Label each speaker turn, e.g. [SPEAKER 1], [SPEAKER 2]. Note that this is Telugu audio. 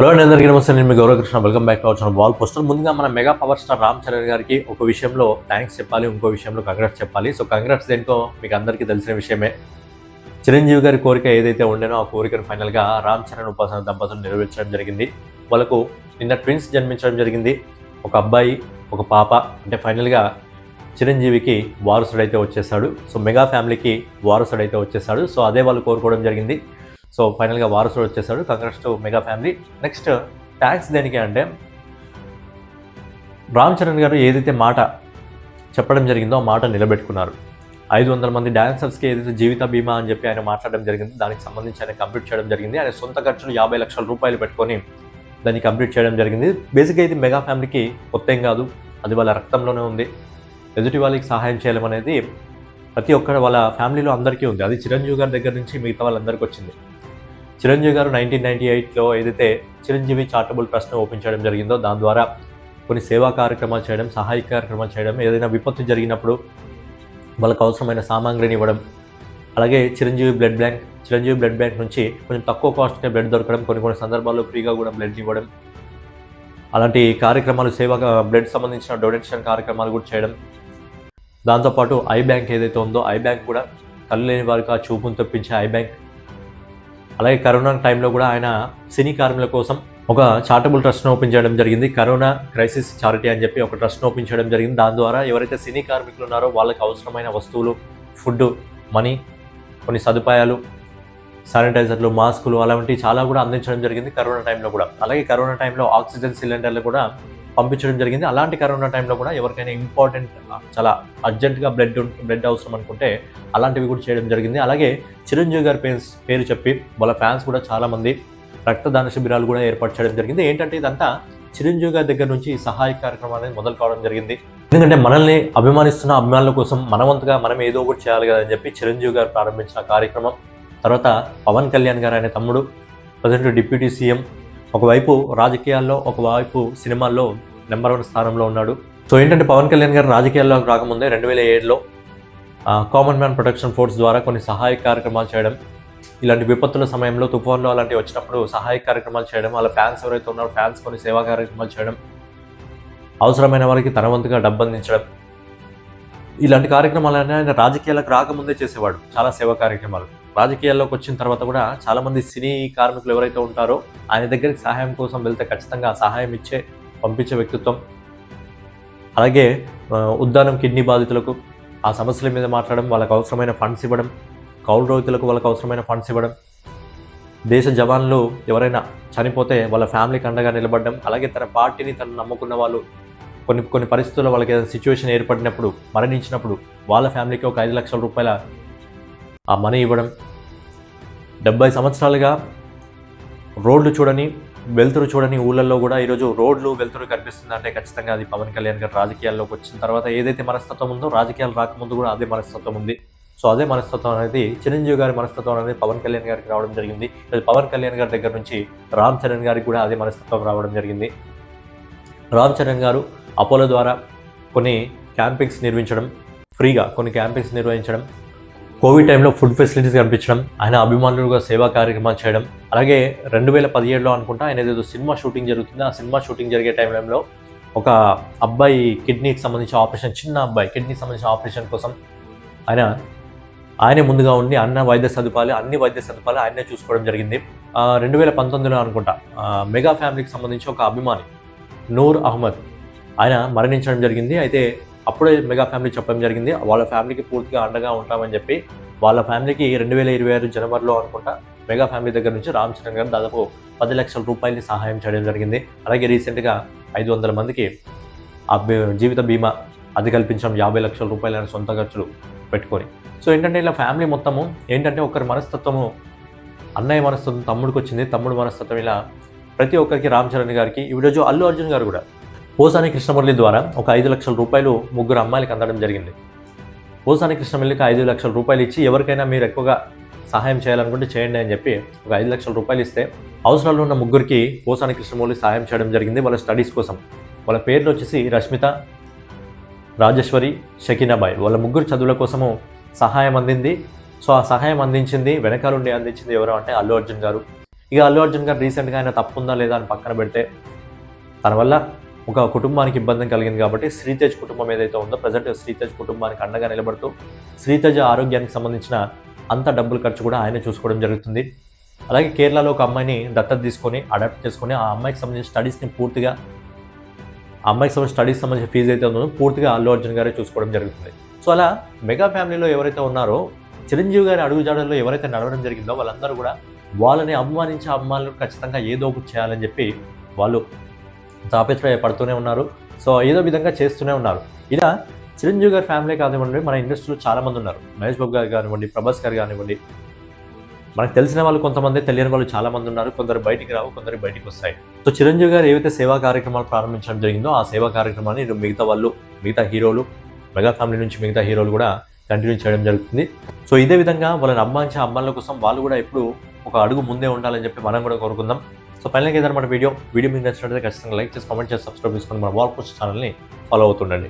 [SPEAKER 1] హలో అండి, అందరికీ నమస్తే. నేను మీ Gauravakrishna. Welcome back to our channel wall poster. ముందుగా మన mega power star Ram Charan గారికి ఒక విషయంలో థ్యాంక్స్ చెప్పాలి, ఇంకో విషయంలో కంగ్రాట్స్ చెప్పాలి. సో కంగ్రాట్స్ దేనికో మీకు అందరికీ తెలిసిన విషయమే. చిరంజీవి గారి కోరిక ఏదైతే ఉండేనో ఆ కోరికను ఫైనల్గా రామ్ చరణ్ ఉపాసన దంపతులు నెరవేర్చడం జరిగింది. వాళ్ళకు నిన్న ట్విన్స్ జన్మించడం జరిగింది. ఒక అబ్బాయి, ఒక పాప. అంటే ఫైనల్గా చిరంజీవికి వారసుడైతే వచ్చేసాడు. సో మెగా ఫ్యామిలీకి వారసుడైతే వచ్చేసాడు. సో అదే వాళ్ళు కోరుకోవడం జరిగింది. సో ఫైనల్గా వారసుడు వచ్చేసాడు. Congrats to mega family. Next thanks దేనికి అంటే, రామ్ చరణ్ గారు ఏదైతే మాట చెప్పడం జరిగిందో ఆ మాట నిలబెట్టుకున్నారు. 500 మంది డాన్సర్స్కి ఏదైతే జీవిత బీమా అని చెప్పి ఆయన మాట్లాడడం జరిగింది, దానికి సంబంధించి ఆయన కంప్లీట్ చేయడం జరిగింది. ఆయన సొంత ఖర్చులు 50 లక్షల రూపాయలు పెట్టుకొని దాన్ని కంప్లీట్ చేయడం జరిగింది. బేసిక్గా ఇది మెగా ఫ్యామిలీకి కొత్త ఏం కాదు, అది వాళ్ళ రక్తంలోనే ఉంది. ఎదుటి వాళ్ళకి సహాయం చేయడం అనేది ప్రతి ఒక్కరు వాళ్ళ ఫ్యామిలీలో అందరికీ ఉంది. అది చిరంజీవి గారి దగ్గర నుంచి మిగతా వాళ్ళందరికీ వచ్చింది. చిరంజీవి గారు 1998లో ఏదైతే చిరంజీవి చారిటబుల్ ట్రస్ట్ను ఓపెన్ చేయడం జరిగిందో దాని ద్వారా కొన్ని సేవా కార్యక్రమాలు చేయడం, సహాయ కార్యక్రమాలు చేయడం, ఏదైనా విపత్తు జరిగినప్పుడు వాళ్ళకు అవసరమైన సామాగ్రిని ఇవ్వడం, అలాగే చిరంజీవి బ్లడ్ బ్యాంక్ నుంచి కొంచెం తక్కువ కాస్ట్కే బ్లడ్ దొరకడం, కొన్ని సందర్భాల్లో ఫ్రీగా కూడా బ్లడ్ ఇవ్వడం, అలాంటి కార్యక్రమాలు సేవా బ్లడ్ సంబంధించిన డొనేషన్ కార్యక్రమాలు కూడా చేయడం. దాంతోపాటు ఐ బ్యాంక్ ఏదైతే ఉందో ఐ బ్యాంక్ కూడా కళ్ళు లేని వారికి ఆ చూపును తెప్పించే ఐ బ్యాంక్. అలాగే కరోనా టైంలో కూడా ఆయన సినీ కార్మికుల కోసం ఒక చారిటబుల్ ట్రస్ట్ను ఓపెన్ చేయడం జరిగింది. కరోనా క్రైసిస్ చారిటీ అని చెప్పి ఒక ట్రస్ట్ను ఓపెన్ చేయడం జరిగింది. దాని ద్వారా ఎవరైతే సినీ కార్మికులు ఉన్నారో వాళ్ళకి అవసరమైన వస్తువులు, ఫుడ్, మనీ, కొన్ని సదుపాయాలు, శానిటైజర్లు, మాస్కులు అలాంటివి చాలా కూడా అందించడం జరిగింది కరోనా టైంలో కూడా. అలాగే కరోనా టైంలో ఆక్సిజన్ సిలిండర్లు కూడా పంపించడం జరిగింది. అలాంటి కరోనా టైంలో కూడా ఎవరికైనా ఇంపార్టెంట్, చాలా అర్జెంటుగా బ్లడ్ అవసరం అనుకుంటే అలాంటివి కూడా చేయడం జరిగింది. అలాగే చిరంజీవి గారి పేరు చెప్పి వాళ్ళ ఫ్యాన్స్ కూడా చాలామంది రక్తదాన శిబిరాలు కూడా ఏర్పాటు చేయడం జరిగింది. ఏంటంటే ఇదంతా చిరంజీవి గారి దగ్గర నుంచి సహాయ కార్యక్రమం అనేది మొదలు కావడం జరిగింది. ఎందుకంటే మనల్ని అభిమానిస్తున్న అభిమానుల కోసం మనవంతుగా మనం ఏదో ఒకటి చేయాలి కదా అని చెప్పి చిరంజీవి గారు ప్రారంభించిన కార్యక్రమం. తర్వాత పవన్ కళ్యాణ్ గారు, ఆయన తమ్ముడు, ప్రజెంట్ డిప్యూటీ సీఎం, ఒకవైపు రాజకీయాల్లో, ఒకవైపు సినిమాల్లో నెంబర్ 1 స్థానంలో ఉన్నాడు. సో ఏంటంటే పవన్ కళ్యాణ్ గారు రాజకీయాల్లోకి రాకముందే 2007లో కామన్ మ్యాన్ ప్రొటెక్షన్ ఫోర్స్ ద్వారా కొన్ని సహాయ కార్యక్రమాలు చేయడం, ఇలాంటి విపత్తుల సమయంలో, తుఫాన్లు అలాంటివి వచ్చినప్పుడు సహాయ కార్యక్రమాలు చేయడం, వాళ్ళ ఫ్యాన్స్ ఎవరైతే ఉన్నారో ఫ్యాన్స్ కొన్ని సేవా కార్యక్రమాలు చేయడం, అవసరమైన వారికి తన వంతుగా డబ్బు అందించడం, ఇలాంటి కార్యక్రమాలన్నీ ఆయన రాజకీయాలకు రాకముందే చేసేవాడు. చాలా సేవా కార్యక్రమాలు. రాజకీయాల్లోకి వచ్చిన తర్వాత కూడా చాలామంది సినీ కార్మికులు ఎవరైతే ఉంటారో ఆయన దగ్గరికి సహాయం కోసం వెళ్తే ఖచ్చితంగా సహాయం పంపించే వ్యక్తిత్వం. అలాగే ఉద్దానం కిడ్నీ బాధితులకు ఆ సమస్యల మీద మాట్లాడడం, వాళ్ళకు అవసరమైన ఫండ్స్ ఇవ్వడం, కౌలు రైతులకు వాళ్ళకు అవసరమైన ఫండ్స్ ఇవ్వడం, దేశ జవాన్లు ఎవరైనా చనిపోతే వాళ్ళ ఫ్యామిలీకి అండగా నిలబడడం, అలాగే తన పార్టీని తను నమ్ముకున్న వాళ్ళు కొన్ని పరిస్థితుల్లో వాళ్ళకి ఏదైనా సిచ్యువేషన్ ఏర్పడినప్పుడు, మరణించినప్పుడు వాళ్ళ ఫ్యామిలీకి ఒక 5 లక్షల రూపాయల ఆ మనీ ఇవ్వడం. 70 సంవత్సరాలుగా రోడ్లు చూడని, వెలుతురు చూడని ఊళ్ళల్లో కూడా ఈరోజు రోడ్లు, వెలుతురు కనిపిస్తుంది అంటే ఖచ్చితంగా అది పవన్ కళ్యాణ్ గారు రాజకీయాల్లోకి వచ్చిన తర్వాత ఏదైతే మనస్తత్వం ఉందో, రాజకీయాలు రాకముందు కూడా అదే మనస్తత్వం ఉంది. సో అదే మనస్తత్వం అనేది చిరంజీవి గారి మనస్తత్వం అనేది పవన్ కళ్యాణ్ గారికి రావడం జరిగింది. పవన్ కళ్యాణ్ గారి దగ్గర నుంచి రామ్ చరణ్ గారికి కూడా అదే మనస్తత్వం రావడం జరిగింది. రామ్ చరణ్ గారు అపోలో ద్వారా కొన్ని క్యాంపింగ్స్ నిర్వహించడం, ఫ్రీగా కొన్ని క్యాంపింగ్స్ నిర్వహించడం, కోవిడ్ టైంలో ఫుడ్ ఫెసిలిటీస్ కనిపించడం, ఆయన అభిమానులుగా సేవా కార్యక్రమాలు చేయడం. అలాగే 2017లో అనుకుంటా ఆయన ఏదో సినిమా షూటింగ్ జరుగుతుంది. ఆ సినిమా షూటింగ్ జరిగే టైంలో ఒక అబ్బాయి కిడ్నీకి సంబంధించిన ఆపరేషన్, చిన్న అబ్బాయి కిడ్నీకి సంబంధించిన ఆపరేషన్ కోసం ఆయనే ముందుగా ఉండి అన్ని వైద్య సదుపాయాలు ఆయనే చూసుకోవడం జరిగింది. 2019లో అనుకుంటా మెగా ఫ్యామిలీకి సంబంధించి ఒక అభిమాని నూర్ అహ్మద్ ఆయన మరణించడం జరిగింది. అయితే అప్పుడే మెగా ఫ్యామిలీ చెప్పడం జరిగింది, వాళ్ళ ఫ్యామిలీకి పూర్తిగా అండగా ఉంటామని చెప్పి. వాళ్ళ ఫ్యామిలీకి 2026 జనవరిలో అనుకుంటా మెగా ఫ్యామిలీ దగ్గర నుంచి రామ్ చరణ్ గారు దాదాపు 10 లక్షల రూపాయలని సహాయం చేయడం జరిగింది. అలాగే రీసెంట్గా 500 మందికి ఆ జీవిత బీమా అది కల్పించడం, 50 లక్షల రూపాయల సొంత ఖర్చులు పెట్టుకొని. సో ఏంటంటే ఇలా ఫ్యామిలీ మొత్తము ఏంటంటే ఒకరి మనస్తత్వము, అన్నయ్య మనస్తత్వం తమ్ముడికి వచ్చింది, తమ్ముడు మనస్తత్వం, ఇలా ప్రతి ఒక్కరికి రామ్ చరణ్ గారికి. ఈరోజు అల్లు అర్జున్ గారు కూడా పోసాని కృష్ణమురళి ద్వారా ఒక 5 లక్షల రూపాయలు 3 అమ్మాయిలకు అందడం జరిగింది. పోసాని కృష్ణమురళికి 5 లక్షల రూపాయలు ఇచ్చి, ఎవరికైనా మీరు ఎక్కువగా సహాయం చేయాలనుకుంటే చేయండి అని చెప్పి ఒక 5 లక్షల రూపాయలు ఇస్తే, అవసరాలు ఉన్న 3 పోసాని కృష్ణమురళి సహాయం చేయడం జరిగింది వాళ్ళ స్టడీస్ కోసం. వాళ్ళ పేర్లు వచ్చేసి రష్మిత, రాజేశ్వరి, షకీనాబాయ్. వాళ్ళ 3 చదువుల కోసము సహాయం అందింది. సో ఆ సహాయం అందించింది, వెనకాలండి అందించింది ఎవరు అంటే అల్లు అర్జున్ గారు. ఇక అల్లు అర్జున్ గారు రీసెంట్గా ఆయన తప్పు ఉందా లేదా అని పక్కన పెడితే తన వల్ల ఒక కుటుంబానికి ఇబ్బంది కలిగింది కాబట్టి శ్రీతేజ్ కుటుంబం ఏదైతే ఉందో ప్రజెంట్ శ్రీతేజ్ కుటుంబానికి అండగా నిలబడుతూ శ్రీతేజ్ ఆరోగ్యానికి సంబంధించిన అంత డబ్బులు ఖర్చు కూడా ఆయన చూసుకోవడం జరుగుతుంది. అలాగే కేరళలో ఒక అమ్మాయిని దత్తత తీసుకొని అడాప్ట్ చేసుకొని ఆ అమ్మాయికి సంబంధించిన స్టడీస్ సంబంధించిన ఫీజు అయితే ఉందో పూర్తిగా అల్లు అర్జున్ గారే చూసుకోవడం జరుగుతుంది. సో అలా మెగా ఫ్యామిలీలో ఎవరైతే ఉన్నారో చిరంజీవి గారి అడుగుజాడల్లో ఎవరైతే నడవడం జరిగిందో వాళ్ళందరూ కూడా వాళ్ళని అభిమానించే అభిమానులు ఖచ్చితంగా ఏదో ఒకటి చేయాలని చెప్పి వాళ్ళు పడుతూనే ఉన్నారు. సో ఏదో విధంగా చేస్తూనే ఉన్నారు. ఇలా చిరంజీవి గారి ఫ్యామిలీ కానివ్వండి, మన ఇండస్ట్రీలో చాలామంది ఉన్నారు. మహేష్ బాబు గారు కానివ్వండి, ప్రభాస్ గారు కానివ్వండి, మనకు తెలిసిన వాళ్ళు కొంతమంది, తెలియని వాళ్ళు చాలామంది ఉన్నారు. కొందరు బయటికి రావు, కొందరు బయటికి వస్తాయి. సో చిరంజీవి గారు ఏవైతే సేవా కార్యక్రమాలు ప్రారంభించడం జరిగిందో ఆ సేవా కార్యక్రమాన్ని మిగతా హీరోలు, మెగా ఫ్యామిలీ నుంచి మిగతా హీరోలు కూడా కంటిన్యూ చేయడం జరుగుతుంది. సో ఇదే విధంగా వాళ్ళని అమ్మాయించే అమ్మాయిల కోసం వాళ్ళు కూడా ఎప్పుడు ఒక అడుగు ముందే ఉండాలని చెప్పి మనం కూడా కోరుకుందాం. సో ఫైనల్గా ఏదన్నమాట వీడియో మీకు నచ్చినట్లయితే ఖచ్చితంగా లైక్ చేసి, కామెంట్ చేసి, సబ్స్క్రైబ్ చేసుకొని మన వాల్ పోస్ట్ ఛానల్ని ఫాలో అవుతుండండి.